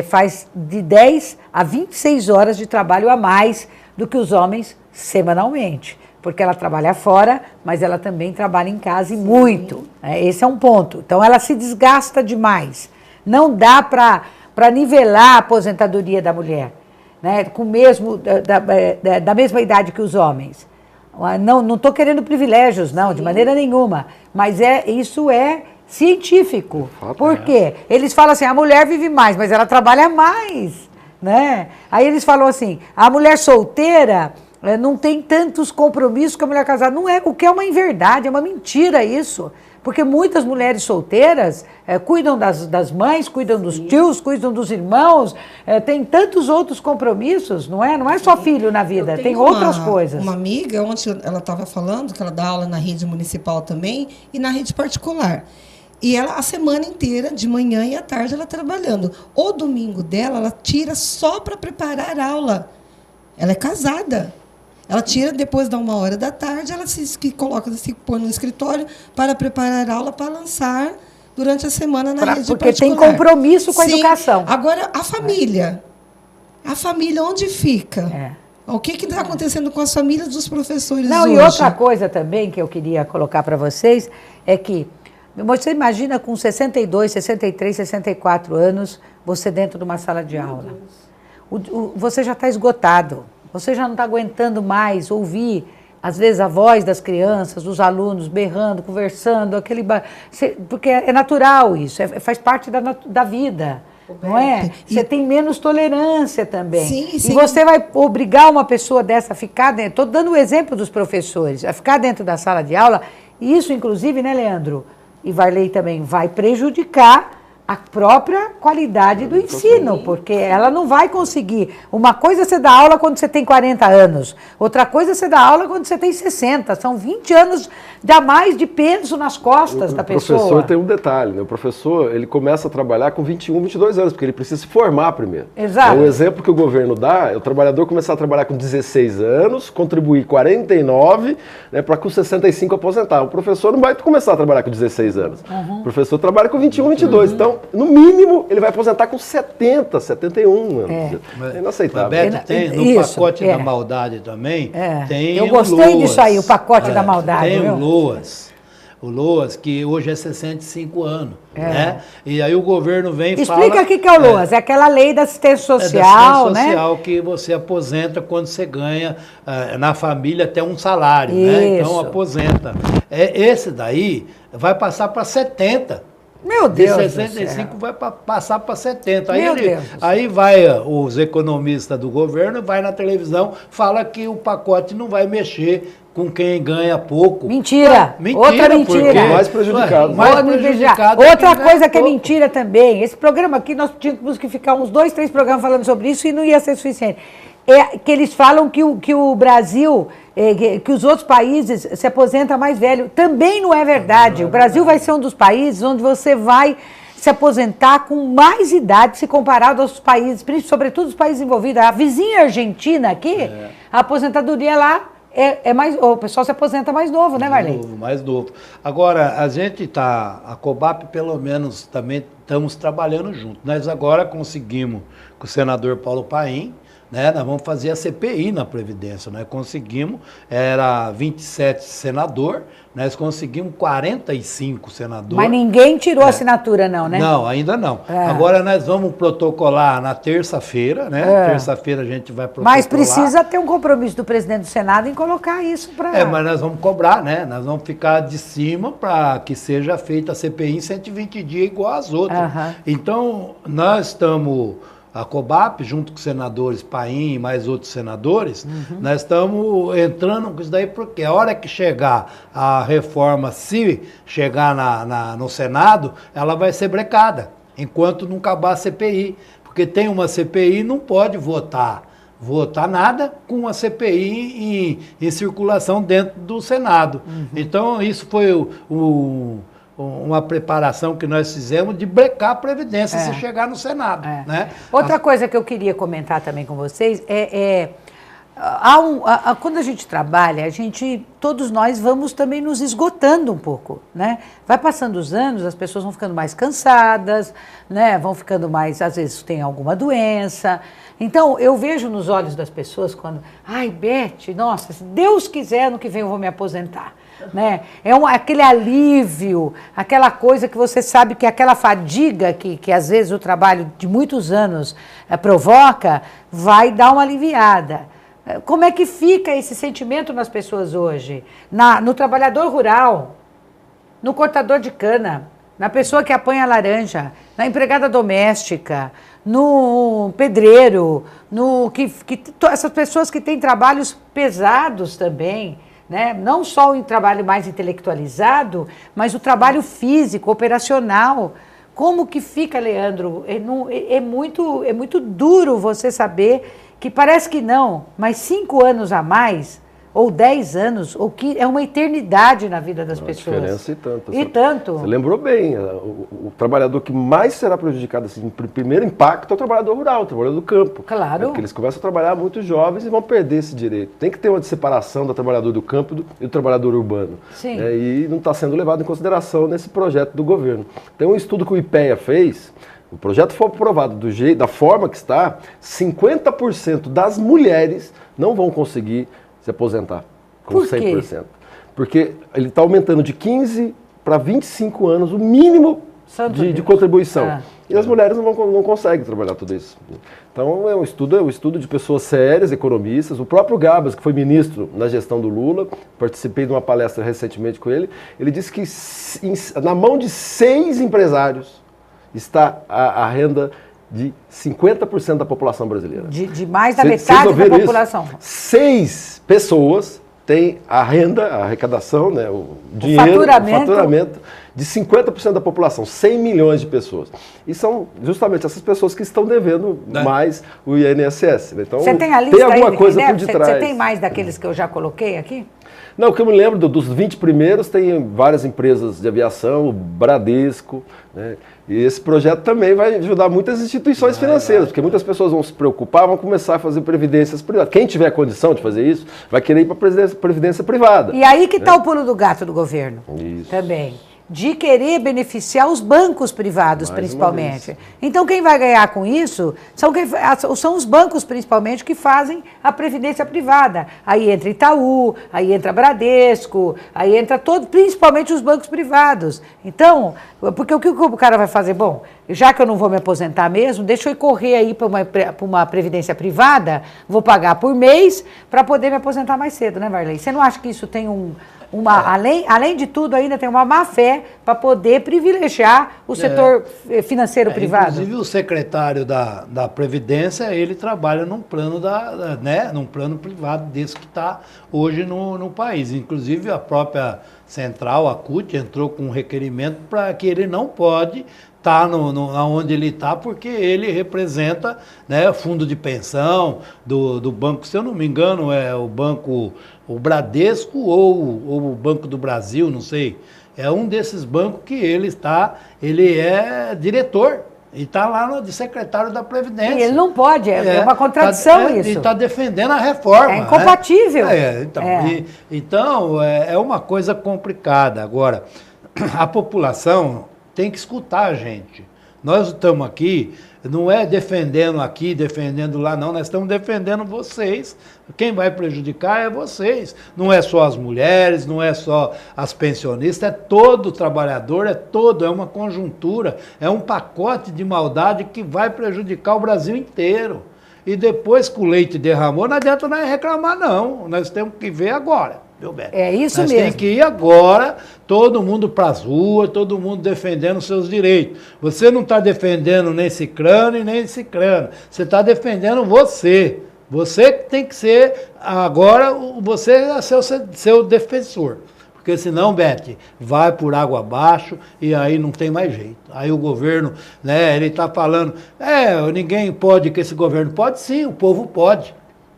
faz de 10 a 26 horas de trabalho a mais do que os homens semanalmente. Porque ela trabalha fora, mas ela também trabalha em casa e muito. Esse é um ponto. Então, ela se desgasta demais. Não dá para nivelar a aposentadoria da mulher, né, com mesmo da mesma idade que os homens. Não estou querendo privilégios, não, de maneira nenhuma. Mas isso é científico. Por quê? Eles falam assim, a mulher vive mais, mas ela trabalha mais. Né? Aí eles falam assim, a mulher solteira não tem tantos compromissos que a mulher casada. Não é, o que é uma inverdade, é uma mentira isso. Porque muitas mulheres solteiras cuidam das mães, cuidam dos tios, cuidam dos irmãos, tem tantos outros compromissos, não é? Não é só filho na vida, tem outras coisas. Uma amiga, ontem ela estava falando que ela dá aula na rede municipal também e na rede particular. E ela, a semana inteira, de manhã e à tarde, ela trabalhando. O domingo dela, ela tira só para preparar a aula. Ela é casada. Ela tira depois da 1h da tarde, ela se põe no escritório para preparar a aula para lançar durante a semana na rede particular. Porque tem compromisso com a educação. Agora, a família. A família onde fica? O que está acontecendo com as famílias dos professores hoje? E outra coisa também que eu queria colocar para vocês é que você imagina com 62, 63, 64 anos, você dentro de uma sala de aula. Você já está esgotado. Você já não está aguentando mais ouvir às vezes a voz das crianças, dos alunos berrando, conversando, porque é natural isso, faz parte da vida. Não é? Você tem menos tolerância também. Sim, e sim. você vai obrigar uma pessoa dessa a ficar dentro. Estou dando o exemplo dos professores, a ficar dentro da sala de aula. E isso, inclusive, né, Leandro? E Varley também vai prejudicar a própria qualidade do ensino, porque ela não vai conseguir. Uma coisa é você dar aula quando você tem 40 anos, outra coisa é você dar aula quando você tem 60. São 20 anos a mais de peso nas costas da pessoa. O professor tem um detalhe, né? O professor, ele começa a trabalhar com 21, 22 anos, porque ele precisa se formar primeiro. Exato. O exemplo que o governo dá é o trabalhador começar a trabalhar com 16 anos, contribuir 49, né, para com 65 aposentar. O professor não vai começar a trabalhar com 16 anos. O professor trabalha com 21, 22. Então, no mínimo, ele vai aposentar com 70, 71 anos. É inaceitável. Beto, tem no Isso, pacote da maldade também, tem eu gostei o disso aí, o pacote da maldade. Tem viu? o LOAS, que hoje é 65 anos. Né? E aí o governo vem e fala... Explica o que é o LOAS, é aquela lei da assistência social, da assistência social, que você aposenta quando você ganha na família até um salário, né? Então aposenta. Esse daí vai passar para 70. Meu Deus. De 65 vai passar para 70. Aí vai os economistas do governo, vai na televisão, fala que o pacote não vai mexer com quem ganha pouco. Mentira! Outra mentira. Mais prejudicado. Outra coisa que é mentira também. Esse programa aqui, nós tínhamos que ficar uns 2, 3 programas falando sobre isso e não ia ser suficiente. É que eles falam que o Brasil, que os outros países se aposentam mais velho. Também não é verdade. O Brasil vai ser um dos países onde você vai se aposentar com mais idade se comparado aos países, sobretudo os países envolvidos. A vizinha Argentina aqui, a aposentadoria lá é mais... O pessoal se aposenta mais novo, né, Varley? Mais novo. Agora, a COBAP pelo menos também estamos trabalhando junto. Nós agora conseguimos com o senador Paulo Paim, né, nós vamos fazer a CPI na Previdência. Nós conseguimos, era 27 senador, nós conseguimos 45 senadores. Mas ninguém tirou a assinatura não, né? Não, ainda não. Agora nós vamos protocolar na terça-feira, né? Terça-feira a gente vai protocolar. Mas precisa ter um compromisso do presidente do Senado em colocar isso para... Mas nós vamos cobrar, né? Nós vamos ficar de cima para que seja feita a CPI em 120 dias igual às outras. Então, nós estamos... A COBAP, junto com os senadores Paim e mais outros senadores, nós estamos entrando com isso daí, porque a hora que chegar a reforma, se chegar no Senado, ela vai ser brecada, enquanto não acabar a CPI. Porque tem uma CPI, não pode votar nada com uma CPI em circulação dentro do Senado. Então, isso foi uma preparação que nós fizemos de brecar a Previdência se chegar no Senado. Né? Outra coisa que eu queria comentar também com vocês quando a gente trabalha, todos nós vamos também nos esgotando um pouco, né? Vai passando os anos, as pessoas vão ficando mais cansadas, né? Vão ficando mais, às vezes tem alguma doença. Então, eu vejo nos olhos das pessoas quando, Beth, nossa, se Deus quiser, ano que vem eu vou me aposentar. Né? Aquele alívio, aquela coisa que você sabe que aquela fadiga que às vezes o trabalho de muitos anos provoca, vai dar uma aliviada. Como é que fica esse sentimento nas pessoas hoje? No trabalhador rural, no cortador de cana, na pessoa que apanha laranja, na empregada doméstica, no pedreiro, essas pessoas que têm trabalhos pesados também, né? Não só o trabalho mais intelectualizado, mas o trabalho físico, operacional. Como que fica, Leandro? É muito duro você saber que parece que não, mas 5 anos a mais, ou 10 anos, ou que é uma eternidade na vida das pessoas. Diferença e tanto. E tanto. Você lembrou bem, o trabalhador que mais será prejudicado, assim, primeiro impacto é o trabalhador rural, o trabalhador do campo. Claro. Porque eles começam a trabalhar muito jovens e vão perder esse direito. Tem que ter uma separação do trabalhador do campo e do trabalhador urbano. Sim. E não está sendo levado em consideração nesse projeto do governo. Tem um estudo que o IPEA fez. O projeto foi aprovado da forma que está, 50% das mulheres não vão conseguir se aposentar com 100%. Porque ele está aumentando de 15 para 25 anos o mínimo Santo de Deus. contribuição. E as mulheres não conseguem trabalhar tudo isso. Então, é um estudo de pessoas sérias, economistas. O próprio Gabas, que foi ministro na gestão do Lula, participei de uma palestra recentemente com ele, ele disse que na mão de 6 empresários está a renda de 50% da população brasileira. De mais da metade da população. Isso? 6 pessoas têm a renda, a arrecadação, né, o dinheiro, o faturamento de 50% da população, 100 milhões de pessoas. E são justamente essas pessoas que estão devendo mais o INSS. Né? Então, você tem a lista tem alguma aí, coisa por detrás. Você tem mais daqueles que eu já coloquei aqui? Não, o que eu me lembro dos 20 primeiros, tem várias empresas de aviação, o Bradesco, né? E esse projeto também vai ajudar muitas instituições financeiras, porque muitas pessoas vão se preocupar, vão começar a fazer previdências privadas. Quem tiver condição de fazer isso, vai querer ir para a previdência privada. E aí que está o pulo do gato do governo. Isso. Também. De querer beneficiar os bancos privados, principalmente. Então, quem vai ganhar com isso são os bancos, principalmente, que fazem a previdência privada. Aí entra Itaú, aí entra Bradesco, aí entra principalmente os bancos privados. Então, porque o que o cara vai fazer? Bom, já que eu não vou me aposentar mesmo, deixa eu correr aí para uma previdência privada, vou pagar por mês para poder me aposentar mais cedo, né, Varley? Você não acha que isso tem além de tudo, ainda tem uma má-fé para poder privilegiar o setor financeiro privado? Inclusive, o secretário da Previdência, ele trabalha num plano, num plano privado desse que está hoje no país. Inclusive, a própria central, a CUT, entrou com um requerimento para que ele não pode estar onde ele está, porque ele representa, né, fundo de pensão do banco, se eu não me engano, é o Bradesco ou o Banco do Brasil, não sei. É um desses bancos que ele é diretor. E está lá de secretário da Previdência. E ele não pode, é uma contradição isso. E está defendendo a reforma. É incompatível. Então, é uma coisa complicada. Agora, a população tem que escutar a gente. Nós estamos aqui, não é defendendo aqui, defendendo lá, não. Nós estamos defendendo vocês. Quem vai prejudicar é vocês. Não é só as mulheres, não é só as pensionistas, é todo trabalhador, é uma conjuntura, é um pacote de maldade que vai prejudicar o Brasil inteiro. E depois que o leite derramou, não adianta nós reclamar, não. Nós temos que ver agora. Meu Beto. É isso Nós mesmo. temos que ir agora, todo mundo para as ruas, todo mundo defendendo os seus direitos. Você não está defendendo nem cicrano e nem cicrano. Você está defendendo você. Você tem que ser, agora, você é seu defensor. Porque senão, Beth, vai por água abaixo e aí não tem mais jeito. Aí o governo, né, ele está falando, ninguém pode que esse governo pode, sim, o povo pode.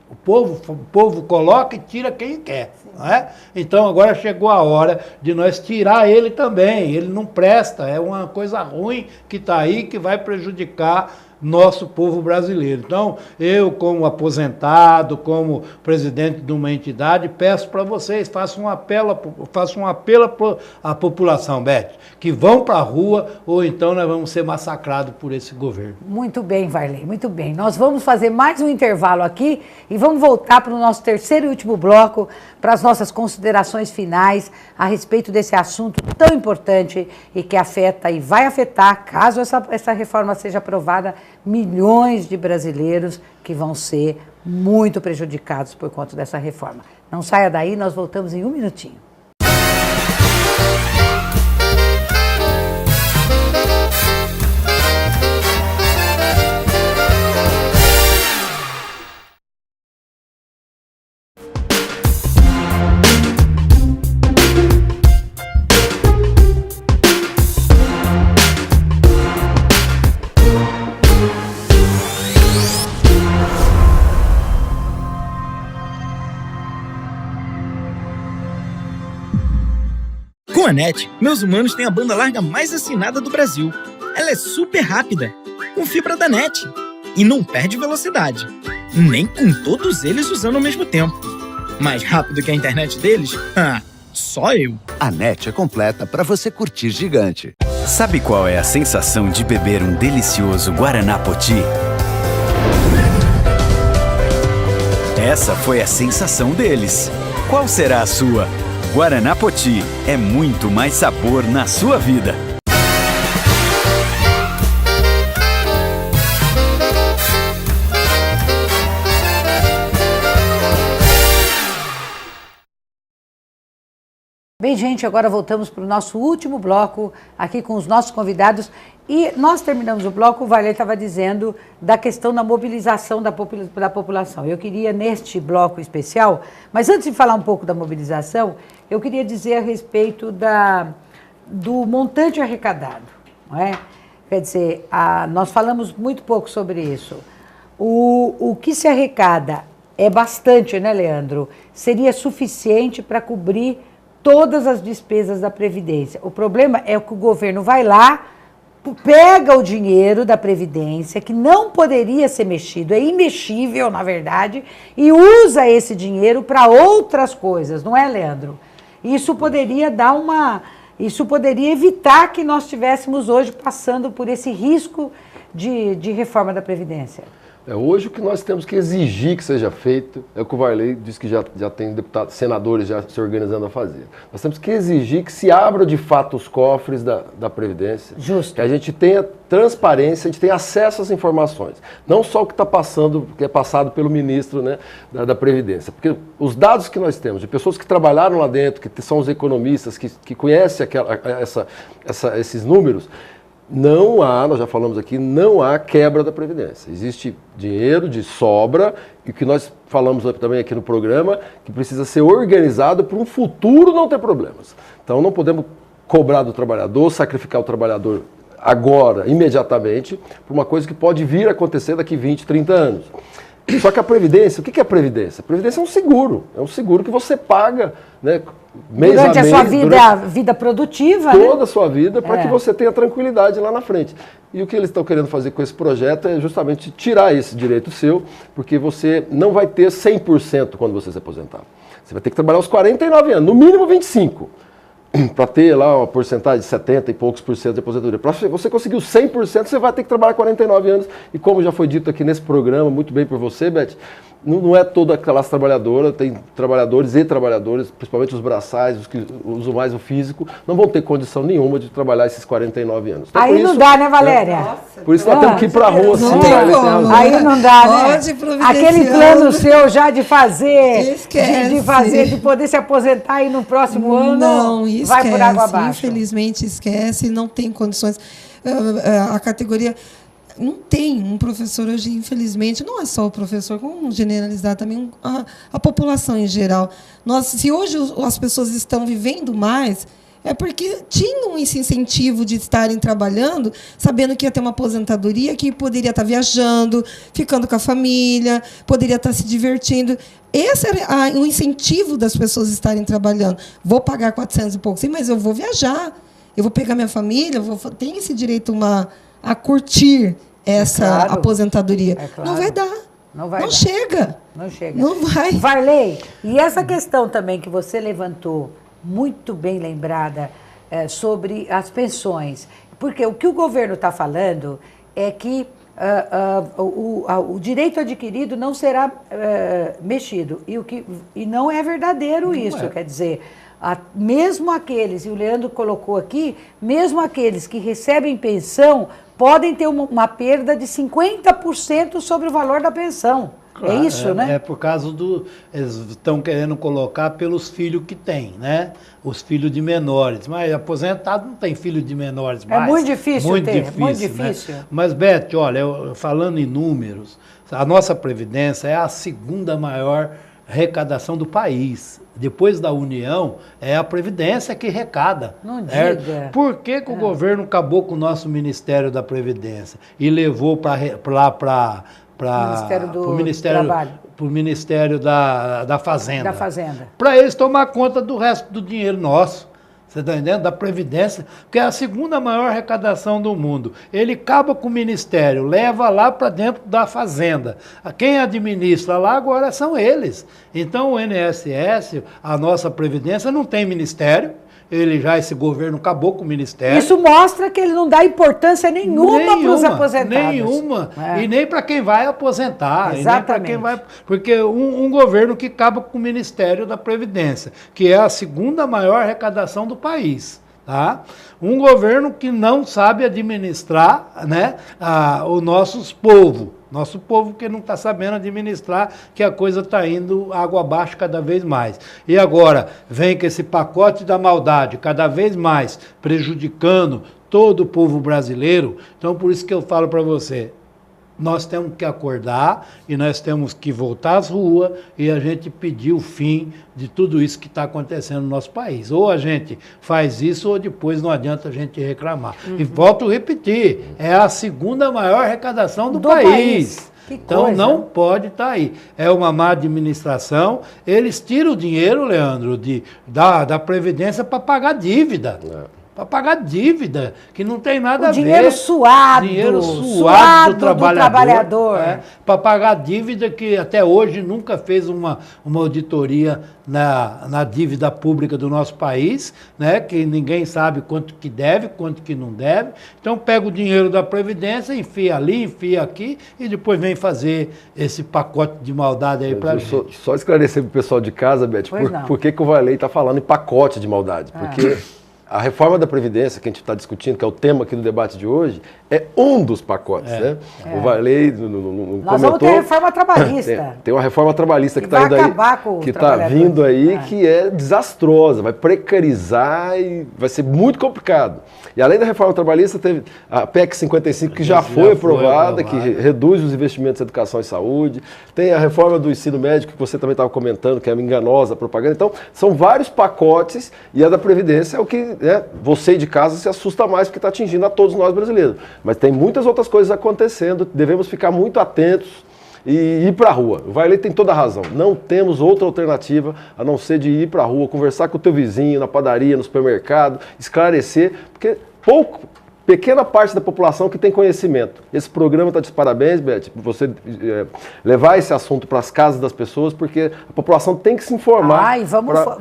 O povo coloca e tira quem quer. Não é? Então agora chegou a hora de nós tirar ele também. Ele não presta, é uma coisa ruim que está aí, que vai prejudicar nosso povo brasileiro. Então, eu, como aposentado, como presidente de uma entidade, peço para vocês, façam um apelo à população, Beth, que vão para a rua ou então nós vamos ser massacrados por esse governo. Muito bem, Varley, muito bem. Nós vamos fazer mais um intervalo aqui e vamos voltar para o nosso terceiro e último bloco, para as nossas considerações finais a respeito desse assunto tão importante e que afeta e vai afetar, caso essa reforma seja aprovada, milhões de brasileiros que vão ser muito prejudicados por conta dessa reforma. Não saia daí, nós voltamos em um minutinho. Com a NET, meus humanos têm a banda larga mais assinada do Brasil. Ela é super rápida, com fibra da NET, e não perde velocidade, nem com todos eles usando ao mesmo tempo. Mais rápido que a internet deles? Só eu. A NET é completa para você curtir gigante. Sabe qual é a sensação de beber um delicioso Guaraná Poti? Essa foi a sensação deles. Qual será a sua? Guaraná Poti é muito mais sabor na sua vida. Bem, gente, agora voltamos para o nosso último bloco aqui com os nossos convidados. E nós terminamos o bloco, o Varley estava dizendo da questão da mobilização da população. Eu queria, neste bloco especial, mas antes de falar um pouco da mobilização, eu queria dizer a respeito do montante arrecadado. Não é? Quer dizer, nós falamos muito pouco sobre isso. O que se arrecada é bastante, né, Leandro? Seria suficiente para cobrir todas as despesas da Previdência. O problema é que o governo vai lá, pega o dinheiro da Previdência, que não poderia ser mexido, é imexível, na verdade, e usa esse dinheiro para outras coisas, não é, Leandro? Isso poderia Isso poderia evitar que nós estivéssemos hoje passando por esse risco de reforma da Previdência. Hoje o que nós temos que exigir que seja feito é o que o Varley disse que já tem deputados, senadores já se organizando a fazer. Nós temos que exigir que se abra de fato os cofres da Previdência. Justo. Que a gente tenha transparência, a gente tenha acesso às informações. Não só o que está passando, que é passado pelo ministro, né, da Previdência. Porque os dados que nós temos de pessoas que trabalharam lá dentro, que são os economistas, que conhecem esses números, não há, nós já falamos aqui, não há quebra da Previdência. Existe dinheiro de sobra, e o que nós falamos também aqui no programa, que precisa ser organizado para um futuro não ter problemas. Então não podemos cobrar do trabalhador, sacrificar o trabalhador agora, imediatamente, por uma coisa que pode vir a acontecer daqui 20, 30 anos. Só que a Previdência, o que é a Previdência? A Previdência é um seguro que você paga, né, mês durante a mês, a sua vida produtiva, toda né? a sua vida, para que você tenha tranquilidade lá na frente. E o que eles estão querendo fazer com esse projeto é justamente tirar esse direito seu, porque você não vai ter 100% quando você se aposentar. Você vai ter que trabalhar os 49 anos, no mínimo 25%. Para ter lá uma porcentagem de 70 e poucos por cento de aposentadoria. Para você conseguir os 100%, você vai ter que trabalhar 49 anos. E como já foi dito aqui nesse programa, muito bem por você, Beth, não é toda a classe trabalhadora, tem trabalhadores e trabalhadores, principalmente os braçais, os que usam mais o físico, não vão ter condição nenhuma de trabalhar esses 49 anos. Então, aí não dá, né, Valéria? Por isso nós temos que ir para a rua. Não tem como. Aí não dá, né? Aquele plano seu já de fazer, de poder se aposentar aí no próximo ano, vai por água abaixo. Infelizmente esquece, não tem condições. A categoria... Não tem um professor hoje, infelizmente, não é só o professor, vamos generalizar também a população em geral. Se hoje as pessoas estão vivendo mais, é porque tinham esse incentivo de estarem trabalhando, sabendo que ia ter uma aposentadoria, que poderia estar viajando, ficando com a família, poderia estar se divertindo. Esse era o incentivo das pessoas estarem trabalhando. Vou pagar 400 e pouco, sim, mas eu vou viajar, eu vou pegar minha família, tenho esse direito a curtir essa aposentadoria. Claro. Não vai dar. Não chega. Não chega. Não vai. Varley, e essa questão também que você levantou, muito bem lembrada, sobre as pensões. Porque o que o governo está falando é que o direito adquirido não será mexido. E não é verdadeiro isso. Quer dizer, mesmo aqueles, e o Leandro colocou aqui, mesmo aqueles que recebem pensão podem ter uma perda de 50% sobre o valor da pensão. Claro, é isso, né? É por causa eles estão querendo colocar pelos filhos que tem, né? Os filhos de menores. Mas aposentado não tem filho de menores mais. É muito difícil muito ter, difícil, muito difícil. Né? Mas, Beth, olha, falando em números, a nossa Previdência é a segunda maior arrecadação do país. Depois da União, é a Previdência que arrecada. Não diga. Por que o governo acabou com o nosso Ministério da Previdência e levou para o Ministério da Fazenda? Da Fazenda. Para eles tomar conta do resto do dinheiro nosso. Você está entendendo? Da Previdência, que é a segunda maior arrecadação do mundo. Ele acaba com o Ministério, leva lá para dentro da Fazenda. Quem administra lá agora são eles. Então o INSS, a nossa Previdência, não tem Ministério. Esse governo acabou com o Ministério. Isso mostra que ele não dá importância nenhuma para os aposentados. Nenhuma. E nem para quem vai aposentar. Exatamente. Porque um governo que acaba com o Ministério da Previdência, que é a segunda maior arrecadação do país. Tá? Um governo que não sabe administrar, né, o nosso povo que não está sabendo administrar, que a coisa está indo água abaixo cada vez mais. E agora vem com esse pacote da maldade, cada vez mais prejudicando todo o povo brasileiro. Então, por isso que eu falo para você, nós temos que acordar e nós temos que voltar às ruas e a gente pedir o fim de tudo isso que está acontecendo no nosso país. Ou a gente faz isso ou depois não adianta a gente reclamar. E volto a repetir, é a segunda maior arrecadação do país. Então não pode estar aí. É uma má administração. Eles tiram o dinheiro, Leandro, da Previdência para pagar dívida. Para pagar dívida, que não tem nada a ver. Dinheiro suado do trabalhador. Para pagar dívida que até hoje nunca fez uma auditoria na dívida pública do nosso país, né? Que ninguém sabe quanto que deve, quanto que não deve. Então pega o dinheiro da Previdência, enfia ali, enfia aqui e depois vem fazer esse pacote de maldade aí para a gente. Só esclarecer para o pessoal de casa, Beth, por que o Varley está falando em pacote de maldade. Porque a reforma da Previdência, que a gente está discutindo, que é o tema aqui do debate de hoje, é um dos pacotes, né? O Varley não Nós vamos ter a reforma trabalhista. Tem uma reforma trabalhista que está indo aí, que está vindo aí, que é desastrosa, vai precarizar e vai ser muito complicado. E além da reforma trabalhista, teve a PEC 55, que já foi aprovada, que reduz os investimentos em educação e saúde. Tem a reforma do ensino médio, que você também estava comentando, que é enganosa a propaganda. Então, são vários pacotes e a da Previdência é o que você de casa se assusta mais, porque está atingindo a todos nós brasileiros. Mas tem muitas outras coisas acontecendo, devemos ficar muito atentos e ir para a rua. O Varley tem toda a razão. Não temos outra alternativa a não ser de ir para a rua, conversar com o teu vizinho, na padaria, no supermercado, esclarecer, porque pequena parte da população que tem conhecimento. Esse programa está de parabéns, Beth, por você levar esse assunto para as casas das pessoas, porque a população tem que se informar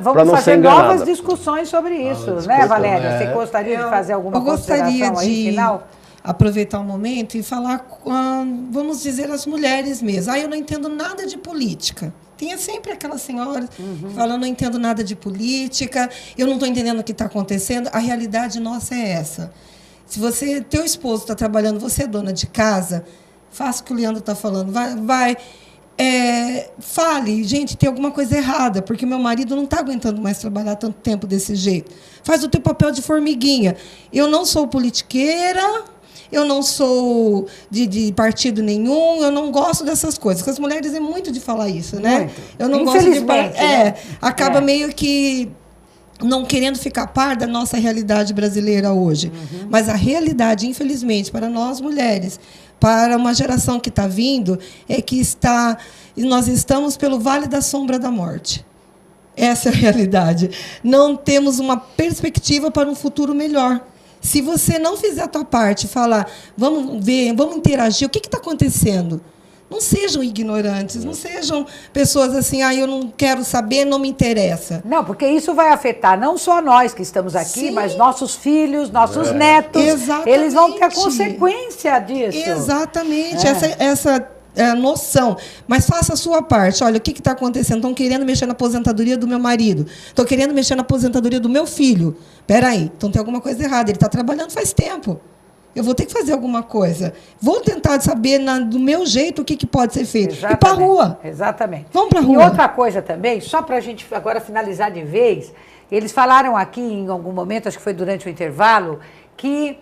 para não ser enganada. Novas discussões sobre isso, né, Valéria? Você gostaria de fazer alguma consideração aí, final? Aproveitar um momento e falar com, vamos dizer, as mulheres mesmo. Eu não entendo nada de política. Tem sempre aquelas senhoras falando, não entendo nada de política, eu não estou entendendo o que está acontecendo. A realidade nossa é essa. Se teu esposo está trabalhando, você é dona de casa, faça o que o Leandro está falando. Fale, gente, tem alguma coisa errada, porque meu marido não está aguentando mais trabalhar tanto tempo desse jeito. Faz o teu papel de formiguinha. Eu não sou politiqueira, eu não sou de partido nenhum, eu não gosto dessas coisas. Porque as mulheres é muito de falar isso, né? Muito. Eu não gosto de acaba meio que não querendo ficar a par da nossa realidade brasileira hoje. Mas a realidade, infelizmente, para nós mulheres, para uma geração que está vindo, é que nós estamos pelo Vale da Sombra da Morte. Essa é a realidade. Não temos uma perspectiva para um futuro melhor. Se você não fizer a tua parte, falar, vamos ver, vamos interagir, o que está acontecendo? Não sejam ignorantes, não sejam pessoas assim, eu não quero saber, não me interessa. Não, porque isso vai afetar não só nós que estamos aqui, mas nossos filhos, nossos netos. Exatamente. Eles vão ter a consequência disso. Exatamente, essa noção. Mas faça a sua parte. Olha, o que está acontecendo? Estão querendo mexer na aposentadoria do meu marido. Estão querendo mexer na aposentadoria do meu filho. Espera aí, então tem alguma coisa errada. Ele está trabalhando faz tempo. Eu vou ter que fazer alguma coisa. Vou tentar saber do meu jeito o que pode ser feito. Exatamente. E para a rua. Exatamente. Vamos para a rua. E outra coisa também, só para a gente agora finalizar de vez, eles falaram aqui em algum momento, acho que foi durante o intervalo, que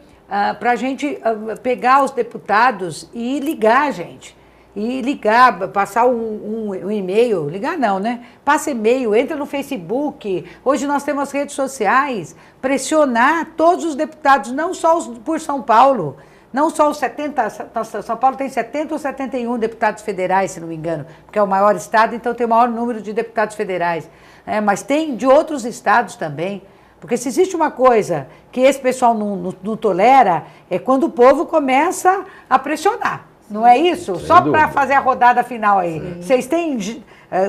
para a gente pegar os deputados e ligar, gente. E ligar, passar um e-mail, ligar não, né? Passa e-mail, entra no Facebook, hoje nós temos as redes sociais, pressionar todos os deputados, não só os por São Paulo, não só os 70, São Paulo tem 70 ou 71 deputados federais, se não me engano, porque é o maior estado, então tem o maior número de deputados federais, mas tem de outros estados também. Porque se existe uma coisa que esse pessoal não tolera, é quando o povo começa a pressionar. Não é isso? Sem Só para fazer a rodada final aí. Vocês têm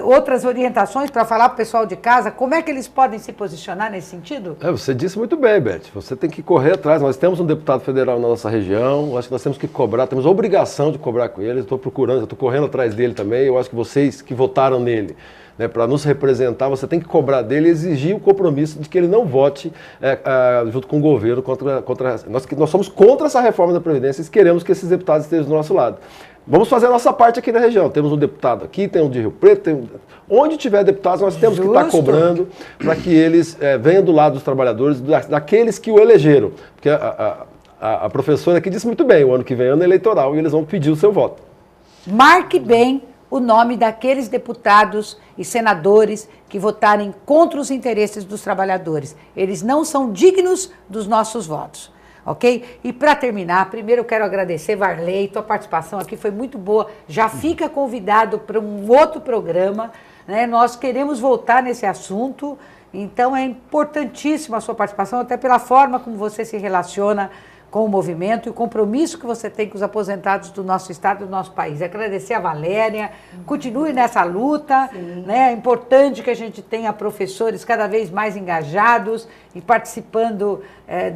outras orientações para falar para o pessoal de casa? Como é que eles podem se posicionar nesse sentido? Você disse muito bem, Beth. Você tem que correr atrás. Nós temos um deputado federal na nossa região. Acho que nós temos que cobrar, temos a obrigação de cobrar com ele. Estou procurando, estou correndo atrás dele também. Eu acho que vocês que votaram nele, né, para nos representar, você tem que cobrar dele e exigir o compromisso de que ele não vote junto com o governo contra nós somos contra essa reforma da Previdência e queremos que esses deputados estejam do nosso lado. Vamos fazer a nossa parte aqui na região. Temos um deputado aqui, tem um de Rio Preto, onde tiver deputados, nós temos que estar cobrando para que eles venham do lado dos trabalhadores, daqueles que o elegeram. Porque a professora aqui disse muito bem, o ano que vem é ano eleitoral e eles vão pedir o seu voto. Marque bem o nome daqueles deputados e senadores que votarem contra os interesses dos trabalhadores. Eles não são dignos dos nossos votos. Ok? E para terminar, primeiro eu quero agradecer, Varley, tua participação aqui foi muito boa. Já fica convidado para um outro programa, né? Nós queremos voltar nesse assunto, então é importantíssima a sua participação, até pela forma como você se relaciona com o movimento e o compromisso que você tem com os aposentados do nosso estado e do nosso país. Agradecer a Valéria, continue nessa luta, né? É importante que a gente tenha professores cada vez mais engajados e participando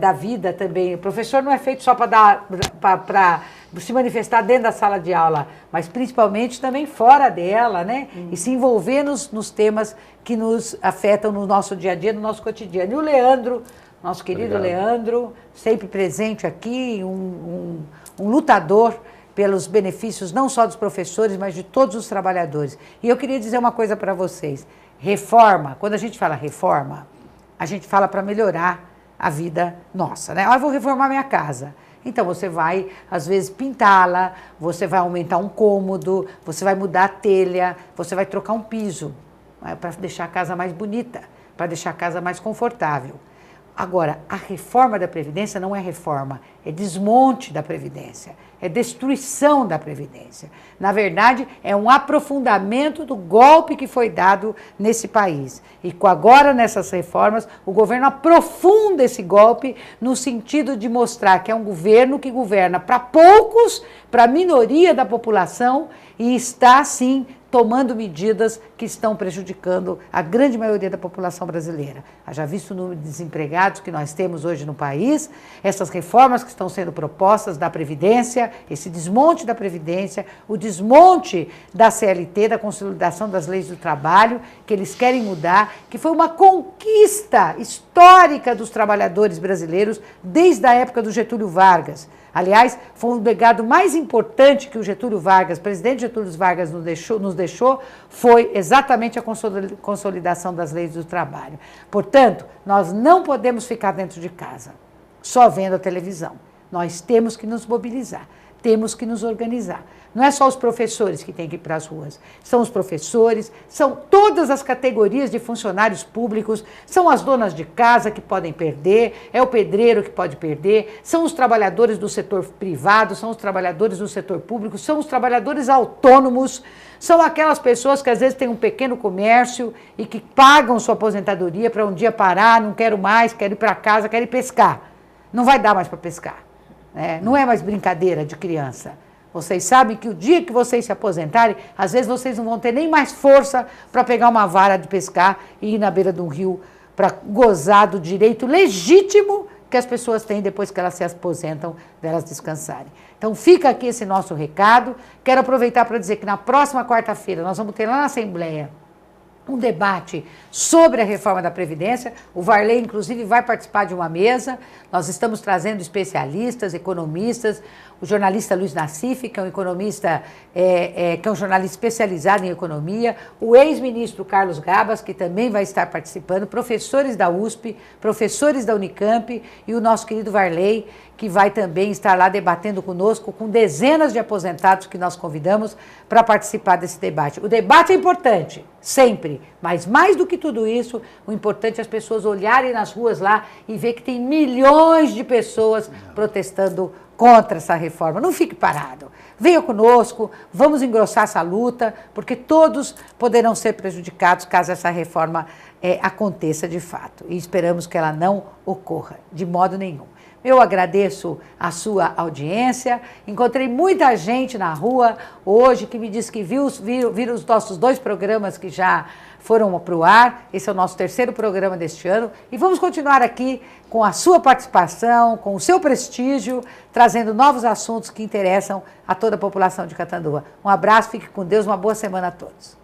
da vida também. O professor não é feito só para se manifestar dentro da sala de aula, mas principalmente também fora dela, né? E se envolver nos temas que nos afetam no nosso dia a dia, no nosso cotidiano. E o Leandro, nosso querido Leandro, sempre presente aqui, um lutador pelos benefícios não só dos professores, mas de todos os trabalhadores. E eu queria dizer uma coisa para vocês. Reforma, quando a gente fala reforma, a gente fala para melhorar a vida nossa, né? Eu vou reformar minha casa. Então você vai, às vezes, pintá-la, você vai aumentar um cômodo, você vai mudar a telha, você vai trocar um piso, para deixar a casa mais bonita, para deixar a casa mais confortável. Agora, a reforma da Previdência não é reforma, é desmonte da Previdência, é destruição da Previdência. Na verdade, é um aprofundamento do golpe que foi dado nesse país. E agora, nessas reformas, o governo aprofunda esse golpe no sentido de mostrar que é um governo que governa para poucos, para a minoria da população e está, sim, tomando medidas que estão prejudicando a grande maioria da população brasileira. Já visto o número de desempregados que nós temos hoje no país, essas reformas que estão sendo propostas da Previdência, esse desmonte da Previdência, o desmonte da CLT, da consolidação das leis do trabalho, que eles querem mudar, que foi uma conquista histórica dos trabalhadores brasileiros desde a época do Getúlio Vargas. Aliás, foi o legado mais importante que o Getúlio Vargas, presidente Getúlio Vargas nos deixou, foi exatamente a consolidação das leis do trabalho. Portanto, nós não podemos ficar dentro de casa, só vendo a televisão. Nós temos que nos mobilizar, temos que nos organizar. Não é só os professores que têm que ir para as ruas, são os professores, são todas as categorias de funcionários públicos, são as donas de casa que podem perder, é o pedreiro que pode perder, são os trabalhadores do setor privado, são os trabalhadores do setor público, são os trabalhadores autônomos, são aquelas pessoas que às vezes têm um pequeno comércio e que pagam sua aposentadoria para um dia parar, não quero mais, quero ir para casa, quero ir pescar. Não vai dar mais para pescar, né? Não é mais brincadeira de criança. Vocês sabem que o dia que vocês se aposentarem, às vezes vocês não vão ter nem mais força para pegar uma vara de pescar e ir na beira de um rio para gozar do direito legítimo que as pessoas têm depois que elas se aposentam, delas descansarem. Então fica aqui esse nosso recado. Quero aproveitar para dizer que na próxima quarta-feira nós vamos ter lá na Assembleia um debate sobre a reforma da Previdência. O Varley, inclusive, vai participar de uma mesa. Nós estamos trazendo especialistas, economistas, o jornalista Luiz Nassif, que é um economista, que é um jornalista especializado em economia, o ex-ministro Carlos Gabas, que também vai estar participando, professores da USP, professores da Unicamp e o nosso querido Varley, que vai também estar lá debatendo conosco, com dezenas de aposentados que nós convidamos para participar desse debate. O debate é importante, sempre, mas mais do que tudo isso, o importante é as pessoas olharem nas ruas lá e ver que tem milhões de pessoas protestando contra essa reforma. Não fique parado. Venha conosco, vamos engrossar essa luta, porque todos poderão ser prejudicados caso essa reforma aconteça de fato. E esperamos que ela não ocorra, de modo nenhum. Eu agradeço a sua audiência. Encontrei muita gente na rua hoje que me disse que viram os nossos 2 programas que já foram para o ar. Esse é o nosso 3º programa deste ano. E vamos continuar aqui com a sua participação, com o seu prestígio, trazendo novos assuntos que interessam a toda a população de Catanduva. Um abraço, fique com Deus, uma boa semana a todos.